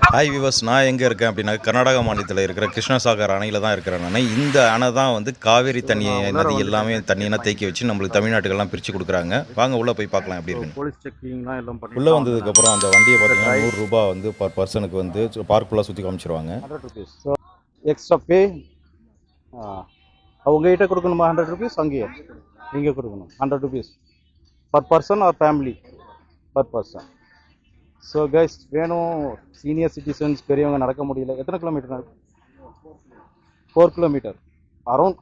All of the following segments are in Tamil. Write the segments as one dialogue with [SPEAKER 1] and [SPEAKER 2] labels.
[SPEAKER 1] ஹாய் விவர்ஸ், நான் எங்கே இருக்கேன் அப்படின்னா கர்நாடகா மாநிலத்தில் இருக்கிற கிருஷ்ணசாகர் அணையில் தான் இருக்கிறேன் நான். இந்த அணை தான் வந்து காவேரி தண்ணி நதி எல்லாமே தண்ணியெல்லாம் தேக்கி வச்சு நம்மளுக்கு தமிழ்நாட்டுக்கெல்லாம் பிரித்து கொடுக்குறாங்க. வாங்க உள்ளே போய் பார்க்கலாம் எப்படி இருக்குன்னு.
[SPEAKER 2] போலீஸ் செக்கிங்லாம் எல்லாம் பண்ணி
[SPEAKER 1] உள்ளே வந்ததுக்கப்புறம் அந்த வண்டியை பார்த்தீங்கன்னா 100 ரூபாய் வந்து பர் பர்சனுக்கு வந்து பார்க் ஃபுல்லாக சுற்றி காமிச்சிருவாங்க.
[SPEAKER 2] 100 rupees. So extra pay அவங்ககிட்ட கொடுக்கணுமா 100 rupees? அங்கேயே நீங்கள் கொடுக்கணும் 100 rupees per person or family per person. So guys, வேணும் சீனியர் சிட்டிசன்ஸ் பெரியவங்க நடக்க முடியல. எத்தனை kilometre? 4 kilometre, around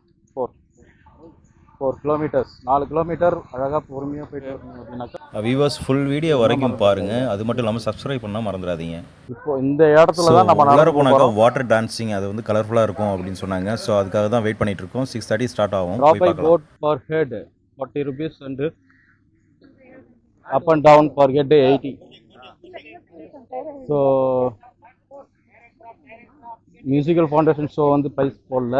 [SPEAKER 2] 4 kilometres, 4 kilometre அழகாக பொறுமையாக போயிட்டு வரணும் அப்படின்னாக்கா
[SPEAKER 1] வியூவர்ஸ் ஃபுல் வீடியோ வரைக்கும் பாருங்கள். அது மட்டும் இல்லாமல் சப்ஸ்கிரைப் பண்ணால் மறந்துடாதீங்க.
[SPEAKER 2] இப்போ இந்த இடத்துல தான் நம்ம
[SPEAKER 1] உள்ளே போனாக்கா வாட்டர் டான்சிங் அது வந்து கலர்ஃபுல்லாக இருக்கும் அப்படின்னு சொன்னாங்க. ஸோ அதுக்காக தான் வெயிட் பண்ணிட்டு இருக்கோம். 6:30 ஸ்டார்ட் ஆகும்.
[SPEAKER 2] Boat per head 40 rupees and up and down per head 80. So musical foundation show வந்து ப்ரைஸ் போடல.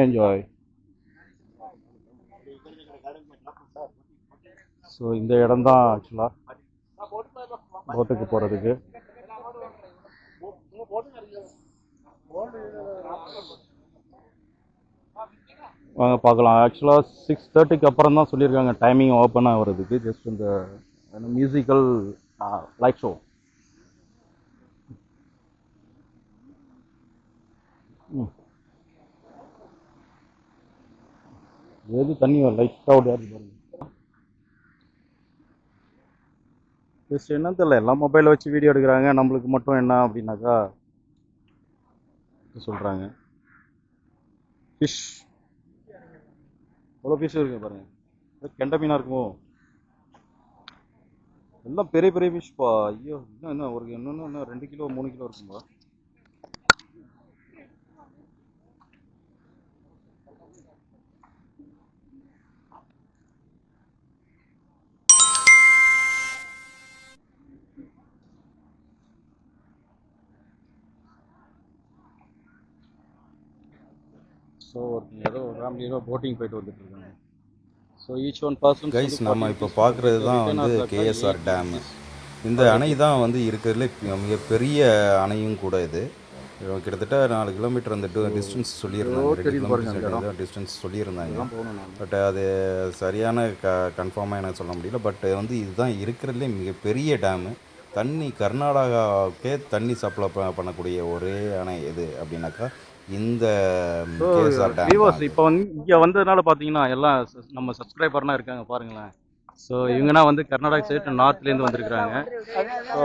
[SPEAKER 2] என்ஜாய். ஸோ இந்த இடம் தான் ஆக்சுவலாக போட்டுக்கு போகிறதுக்கு. வாங்க பார்க்கலாம். ஆக்சுவலாக 6:30க்கு அப்புறம் தான் சொல்லியிருக்காங்க டைமிங் ஓப்பன் ஆகிறதுக்கு. ஜஸ்ட் இந்த மியூசிக்கல் லைட் ஷோ. எது தண்ணி லைட்டாக ஓடியாது பாருங்க. ஜஸ்ட் என்னன்னு தெரியல, எல்லாம் மொபைலில் வச்சு வீடியோ எடுக்கிறாங்க. நம்மளுக்கு மட்டும் என்ன அப்படின்னாக்கா சொல்கிறாங்க ஃபிஷ். எவ்வளோ ஃபிஷ் இருக்கு பாருங்க. கெண்டை மீனாக இருக்குமோ? எல்லாம் பெரிய பெரிய ஃபிஷ்ப்பா. ஐயோ, இன்னும் ஒரு இன்னும் 2 கிலோ 3 கிலோ இருக்கும்பா. ஸோ ஏதோ ஒரு ஃபேமிலியோ போட்டிங் போயிட்டு வந்துட்டு இருக்காங்க. So each one person
[SPEAKER 1] guys, நம்ம இப்போ பார்க்குறது தான் வந்து கேஎஸ்ஆர் டேமு. இந்த அணை தான் வந்து இருக்கிறதுல மிகப்பெரிய அணையும் கூட. இது கிட்டத்தட்ட 4 கிலோமீட்டர் அந்த டிஸ்டன்ஸ் சொல்லியிருந்தாங்க. 2 கிலோமீட்டர் டிஸ்டன்ஸ் சொல்லியிருந்தாங்க. பட் அது சரியான கன்ஃபார்மாக எனக்கு சொல்ல முடியல. பட் வந்து இதுதான் இருக்கிறதுலே மிகப்பெரிய டேமு. தண்ணி கர்நாடகாவுக்கே தண்ணி சப்ளை பண்ணக்கூடிய ஒரே அணை எது அப்படின்னாக்கா இந்த கேஎஸ்ஆர் டேம்.
[SPEAKER 2] இப்போ வந்து இங்கே வந்ததுனால பார்த்தீங்கன்னா எல்லாம் நம்ம சப்ஸ்கிரைபர்லாம் இருக்காங்க பாருங்களேன். ஸோ இவங்கன்னா வந்து கர்நாடகா ஸ்டேட் நார்த்லேருந்து வந்திருக்கிறாங்க. ஸோ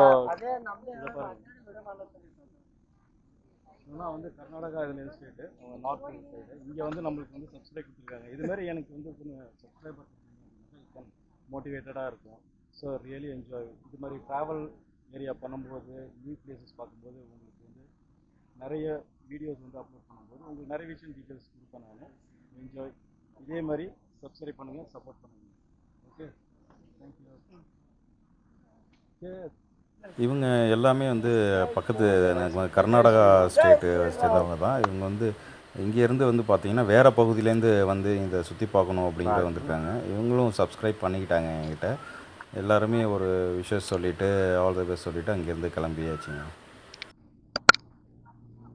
[SPEAKER 2] இவங்கன்னா வந்து கர்நாடகா இதுலேருந்து ஸ்டேட்டு, நார்த் ஸ்டேட்டு. இங்கே வந்து நம்மளுக்கு வந்து சப்ஸ்கிரைப் கொடுத்துருக்காங்க. இதுமாதிரி எனக்கு வந்து சப்ஸ்கிரைபர் மோட்டிவேட்டடாக இருக்கும். So really enjoy. இது மாதிரி ட்ராவல் ஏரியா பண்ணும்போது, நியூ பிளேசஸ் பார்க்கும்போது உங்களுக்கு வந்து நிறைய வீடியோஸ் வந்து அப்லோட் பண்ணும்போது உங்களுக்கு நிறைய விஷயம் டீட்டெயில்ஸ் கொடுப்பேன் நான். என்ஜாய். இதே மாதிரி சப்ஸ்கிரைப் பண்ணுங்கள், சப்போர்ட் பண்ணுங்கள். Okay, thank you.
[SPEAKER 1] இவங்க எல்லாமே வந்து பக்கத்து கர்நாடகா ஸ்டேட்டு சேர்ந்தவங்க தான். இவங்க வந்து இங்கேருந்து வந்து பார்த்திங்கன்னா வேறு பகுதியிலேருந்து வந்து இதை சுற்றி பார்க்கணும் அப்படிங்கிற வந்திருக்காங்க. இவங்களும் சப்ஸ்கிரைப் பண்ணிக்கிட்டாங்க என்கிட்ட. எல்லாருமே ஒரு விஷயம் சொல்லிவிட்டு ஆல் தி பெஸ்ட் சொல்லிவிட்டு அங்கேருந்து கிளம்பியாச்சுங்க.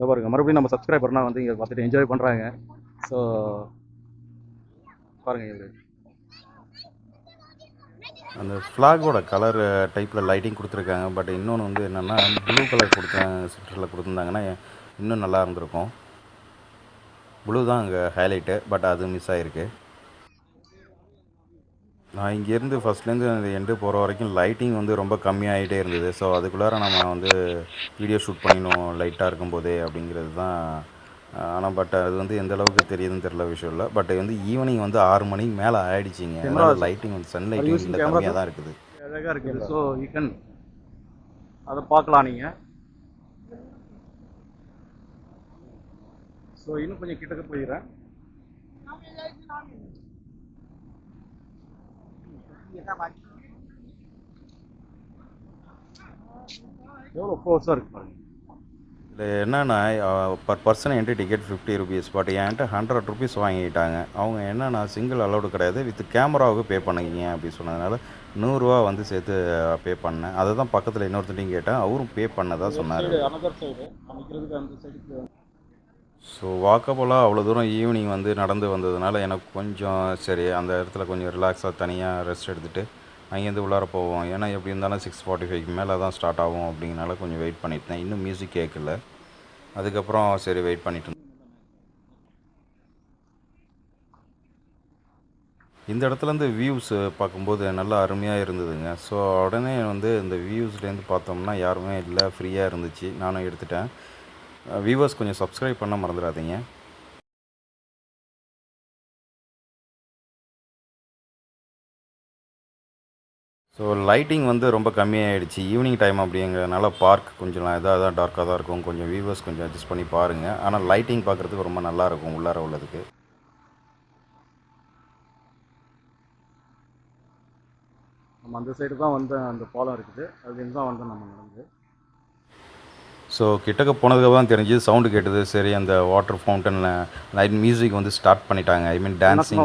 [SPEAKER 2] பாருங்க, மறுபடியும் நம்ம சப்ஸ்கிரைபர்னால் வந்து இங்கே பார்த்துட்டு என்ஜாய் பண்ணுறாங்க. ஸோ பாருங்கள், இவர்
[SPEAKER 1] அந்த ஃப்ளாகோட கலர் டைப்பில் லைட்டிங் கொடுத்துருக்காங்க. பட் இன்னொன்று வந்து என்னென்னா ப்ளூ கலர் சென்டரில் கொடுத்துருந்தாங்கன்னா இன்னும் நல்லா இருந்திருக்கும். ப்ளூ தான் அங்கே ஹைலைட்டு, பட் அது மிஸ் ஆகிருக்கு. நான் இங்கேருந்து ஃபஸ்ட்லேருந்து அந்த எண்டு போகிற வரைக்கும் லைட்டிங் வந்து ரொம்ப கம்மியாகிட்டே இருந்தது. ஸோ அதுக்குள்ளார நம்ம வந்து வீடியோ ஷூட் பண்ணிடணும் லைட்டாக இருக்கும்போதே அப்படிங்கிறது தான். ஆனால் பட் அது வந்து எந்த அளவுக்கு தெரியுதுன்னு தெரியல விஷயம் இல்லை. பட் வந்து ஈவினிங் வந்து 6 மணிக்கு மேலே ஆகிடுச்சிங்க. அதனால் லைட்டிங் வந்து சன் லைட்டிங் இல்லை, கம்மியாக தான் இருக்குது.
[SPEAKER 2] அழகாக இருக்குது. ஸோ யூ கேன் அதை பார்க்கலாம் நீங்கள். ஸோ இன்னும் கொஞ்சம் கிட்டக்க போயிடுறேன். எவ்வளோ ஃபோர்ஸாக இருக்குது பாருங்க.
[SPEAKER 1] இதில் என்னென்னா per person entry ticket 50 rupees. But என்கிட்ட 100 rupees வாங்கிட்டாங்க. அவங்க என்னென்னா சிங்கிள் அலௌடு கிடையாது, வித் கேமராவுக்கு பே பண்ணிக்கிங்க அப்படின்னு சொன்னதுனால 100 வந்து சேர்த்து பே பண்ணேன். அதை தான் பக்கத்தில் இன்னொருத்தட்டையும் கேட்டேன், அவரும் பே பண்ணதா சொன்னார்.
[SPEAKER 2] அனதர் சைடு காமிக்கிறதுக்கு அந்த சைடுக்கு.
[SPEAKER 1] ஸோ வாக்கபோலாக அவ்வளோ தூரம் ஈவினிங் வந்து நடந்து வந்ததுனால எனக்கு கொஞ்சம் சரி அந்த இடத்துல கொஞ்சம் ரிலாக்ஸாக தனியாக ரெஸ்ட் எடுத்துகிட்டு அங்கேருந்து உள்ளார போவோம். ஏன்னா எப்படி இருந்தாலும் 6:45க்கு மேலே தான் ஸ்டார்ட் ஆகும் அப்படிங்கனால கொஞ்சம் வெயிட் பண்ணிட்டேன். இன்னும் மியூசிக் கேட்கல. அதுக்கப்புறம் சரி வெயிட் பண்ணிட்டு இருந்தேன். இந்த இடத்துலேருந்து வியூஸ் பார்க்கும்போது நல்லா அருமையாக இருந்ததுங்க. ஸோ உடனே வந்து இந்த வியூஸ்லேருந்து பார்த்தோம்னா யாருமே இல்லை, ஃப்ரீயாக இருந்துச்சு. நானும் எடுத்துட்டேன். வியூவர்ஸ் கொஞ்சம் சப்ஸ்கிரைப் பண்ண மறந்துடாதீங்க. ஸோ லைட்டிங் வந்து ரொம்ப கம்மியாகிடுச்சு. ஈவினிங் டைம் அப்படிங்கிறதுனால பார்க் கொஞ்சம் இதாக தான் டார்க்காக தான் இருக்கும். கொஞ்சம் வியூவர்ஸ் கொஞ்சம் அட்ஜஸ்ட் பண்ணி பாருங்கள். ஆனால் லைட்டிங் பார்க்குறதுக்கு ரொம்ப நல்லாயிருக்கும் உள்ளார உள்ளதுக்கு.
[SPEAKER 2] நம்ம அந்த சைடு தான் வந்து அந்த பாலம் இருக்குது, அதுலேருந்து தான் வந்து நம்ம நடந்து.
[SPEAKER 1] ஸோ கிட்டக்க போனதுக்கு தான் தெரிஞ்சு சவுண்டு கேட்டது. சரி அந்த வாட்டர் ஃபவுண்டனில் லைட் மியூசிக் வந்து ஸ்டார்ட் பண்ணிட்டாங்க. ஐ மீன் டான்ஸிங்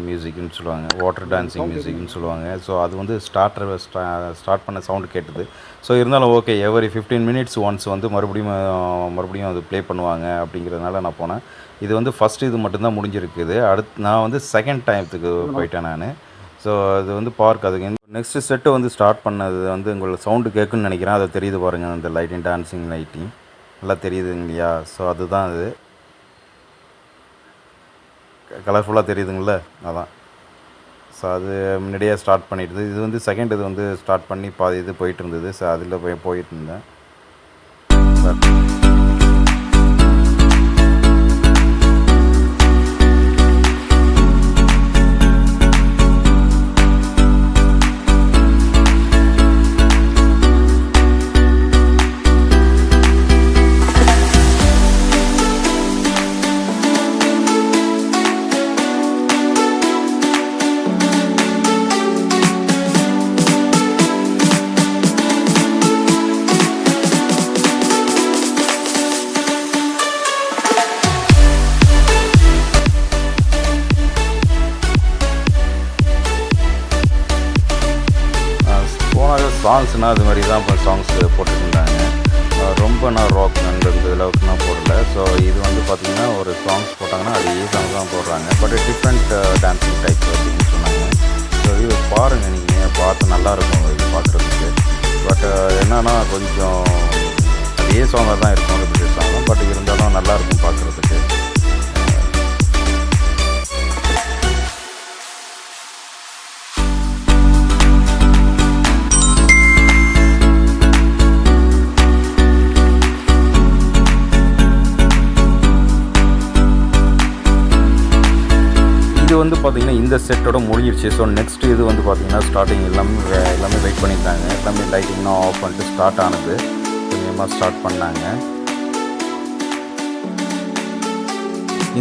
[SPEAKER 1] மியூசிக்னு சொல்லுவாங்க, வாட்டர் டான்ஸிங் மியூசிக்னு சொல்லுவாங்க. ஸோ அது வந்து ஸ்டார்ட் பண்ண சவுண்டு கேட்டது. ஸோ இருந்தாலும் ஓகே, எவரி 15 மினிட்ஸ் ஒன்ஸ் வந்து மறுபடியும் அது ப்ளே பண்ணுவாங்க அப்படிங்கிறதுனால நான் போனேன். இது வந்து ஃபஸ்ட்டு இது மட்டும்தான் முடிஞ்சிருக்குது. அடுத்து நான் வந்து செகண்ட் டைத்துக்கு போயிட்டேன் நான். ஸோ அது வந்து பார்க் அதுக்கு நெக்ஸ்ட்டு செட்டு வந்து ஸ்டார்ட் பண்ணது வந்து உங்களுக்கு சவுண்டு கேட்குன்னு நினைக்கிறேன். அதை தெரியுது பாருங்கள், அந்த லைட்டிங் டான்ஸிங் லைட்டிங் நல்லா தெரியுதுங்க இல்லையா? ஸோ அதுதான் அது கலர்ஃபுல்லாக தெரியுதுங்கள, அதான். ஸோ அது முன்னாடியே ஸ்டார்ட் பண்ணிடுது. இது வந்து செகண்ட் இது வந்து ஸ்டார்ட் பண்ணி பாதி இது போயிட்டு இருந்தது. ஸோ அதில் போயிட்டு இருந்தேன். சாங்ஸ்னால் அது மாதிரி தான் இப்போ சாங்ஸ் போட்டுருந்தாங்க. ரொம்ப நான் ராக் அந்த அளவுக்கு நான் போடல. ஸோ இது வந்து பார்த்திங்கன்னா ஒரு சாங்ஸ் போட்டாங்கன்னா அது சாங் தான் போடுறாங்க. பட் டிஃப்ரெண்ட் டான்ஸிங் டைப் அப்படின்னு சொன்னாங்க. ஸோ இது பாருங்கள், நீங்கள் பார்த்து நல்லாயிருக்கும் இது பார்க்குறதுக்கு. பட் என்னன்னா கொஞ்சம் அதே சாங்காக தான் இருக்கும், ரிப்பீட்டட் சாங் தான். பட் இருந்தாலும் நல்லாயிருக்கும் பார்க்குறதுக்கு. இது வந்து பார்த்திங்கன்னா இந்த செட்டோட முடிஞ்சிருச்சு. ஸோ நெக்ஸ்ட்டு இது வந்து பார்த்திங்கன்னா ஸ்டார்டிங் எல்லாமே வெயிட் பண்ணியிருந்தாங்க. எல்லாமே லைட்டிங்லாம் ஆஃப் பண்ணிட்டு ஸ்டார்ட் ஆனது. கொஞ்சமாக ஸ்டார்ட் பண்ணாங்க.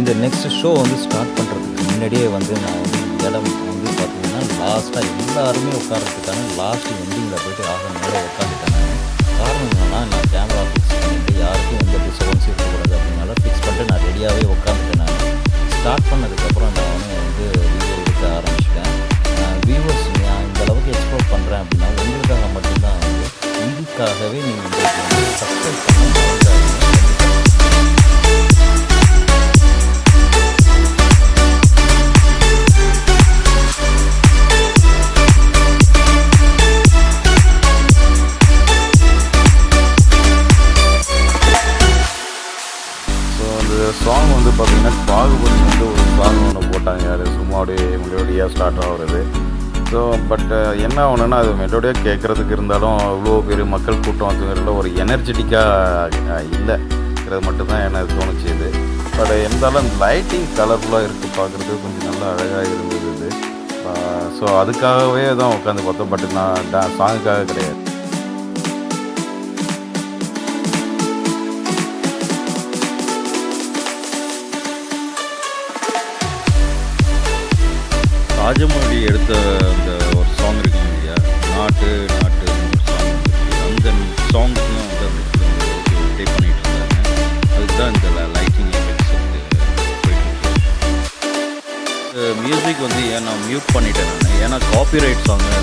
[SPEAKER 3] இந்த நெக்ஸ்ட் ஷோ வந்து ஸ்டார்ட் பண்ணுறதுக்கு முன்னாடியே வந்து நான் வந்து இடம் வந்து பார்த்திங்கன்னா லாஸ்ட்டாக எல்லாருமே உட்காரத்துக்கான லாஸ்ட் எண்டிங்கில் போய்ட்டு மேலே உட்காந்துட்டேன். காரணம் என்னென்னா நான் கேமரா ஃபிக்ஸ் பண்ணிவிட்டு யாருக்கும் எந்த டிஸ்டர்பன்ஸும் இருக்கக்கூடாது அப்படின்னால ஃபிக்ஸ் பண்ணிட்டு நான் ரெடியாகவே உட்காந்துட்டேன். நான் ஸ்டார்ட் பண்ணதுக்கப்புறம் நான் வந்து வீடியோ எடுக்க ஆரம்பிச்சிட்டேன். வியூவர்ஸ் நான் இந்த அளவுக்கு எக்ஸ்ப்ளோர் பண்ணுறேன் அப்படின்னா உங்களுக்காக மட்டும்தான் வந்து இதுக்காகவே நீங்கள் வந்து சப்ஸ்கிரைப் பண்ண
[SPEAKER 1] சாங் வந்து பார்த்திங்கன்னா பாகுபலி வந்து ஒரு சாங் ஒன்று போட்டாங்க. அது சும்மா அப்படியே மெலோடியாக ஸ்டார்ட் ஆகுறது. ஸோ பட் என்ன ஒன்றுன்னா அது மெலோடியாக கேட்குறதுக்கு இருந்தாலும் அவ்வளோ பெரிய மக்கள் கூட்டம் வந்துங்கிறதுல ஒரு எனர்ஜெட்டிக்காக இல்லைங்கிறது மட்டும்தான் எனக்கு தோணுச்சு இது. பட் இருந்தாலும் லைட்டிங் கலர்ஃபுல்லாக இருக்குது, பார்க்குறதுக்கு கொஞ்சம் நல்லா அழகாக இருந்தது இது. ஸோ அதுக்காகவே தான் உட்காந்து பார்த்தோம். பட் நான் சாங்குக்காக கிடையாது. ராஜமௌழி எடுத்த அந்த ஒரு சாங் இருக்குங்க இல்லையா, நாட்டு நாட்டு ஒரு சாங் இருக்குது. அந்த சாங்ஸ்லாம் வந்து அந்த ப்ளே பண்ணிகிட்டு இருந்தாங்க. அதுக்கு தான் இந்த லைட்டிங் எஃபெக்ட்ஸ் வந்து போயிட்டுருக்கு. மியூசிக் வந்து நான் மியூட் பண்ணிட்டேன் நான், ஏன்னா காப்பிரைட் சாங்கு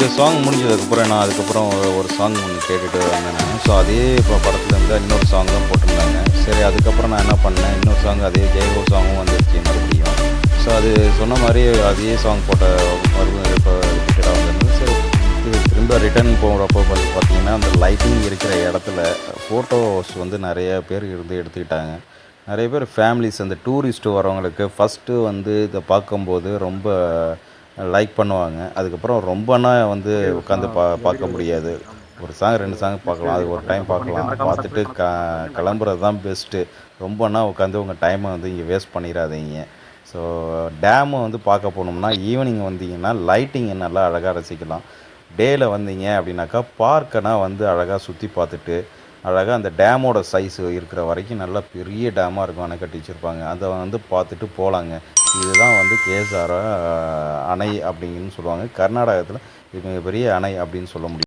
[SPEAKER 1] இந்த சாங் முடிஞ்சதுக்கப்புறம் நான் அதுக்கப்புறம் ஒரு சாங் ஒன்று கேட்டுட்டு வந்தேன் நான். ஸோ அதே இப்போ படத்துலேருந்து இன்னொரு சாங் தான் போட்டிருந்தாங்க. சரி அதுக்கப்புறம் நான் என்ன பண்ணேன், இன்னொரு சாங் அதே ஜெயகோ சாங்கும் வந்துருச்சு மறுபடியும். ஸோ அது சொன்ன மாதிரி அதே சாங் போட்ட மறுபடியும் இப்போ ரிப்பீட்டடாக வந்திருந்தது. சரி இது திரும்ப ரிட்டர்ன் போகிறப்போ வந்து பார்த்திங்கன்னா அந்த லைட்டிங் இருக்கிற இடத்துல ஃபோட்டோஸ் வந்து நிறைய பேர் இருந்து எடுத்துக்கிட்டாங்க. நிறைய பேர் ஃபேமிலிஸ் அந்த டூரிஸ்ட்டு வரவங்களுக்கு ஃபஸ்ட்டு வந்து இதை பார்க்கும்போது ரொம்ப லைக் பண்ணுவாங்க. அதுக்கப்புறம் ரொம்பனா வந்து உட்காந்து பார்க்க முடியாது. ஒரு சாங் 2 சாங் பார்க்கலாம், அது ஒரு டைம் பார்க்கலாம், பார்த்துட்டு கிளம்புறது தான் பெஸ்ட்டு. ரொம்பனா உட்காந்து உங்கள் டைமை வந்து இங்கே வேஸ்ட் பண்ணிடாதீங்க. ஸோ டேமை வந்து பார்க்க போனோம்னா ஈவினிங் வந்தீங்கன்னா லைட்டிங்கை நல்லா அழகாக ரசிக்கலாம். டேயில் வந்தீங்க அப்படின்னாக்கா பார்க்கனா வந்து அழகாக சுற்றி பார்த்துட்டு அழகாக அந்த டேமோட சைஸ் இருக்கிற வரைக்கும் நல்லா பெரிய டேமாக இருக்கும், அணை கட்டி வச்சுருப்பாங்க. அதை வந்து பார்த்துட்டு போகலாங்க. இதுதான் வந்து கேஎஸ்ஆர் அணை அப்படின்னு சொல்லுவாங்க. கர்நாடகத்தில் இது மிகப்பெரிய அணை அப்படின்னு சொல்ல முடியும்.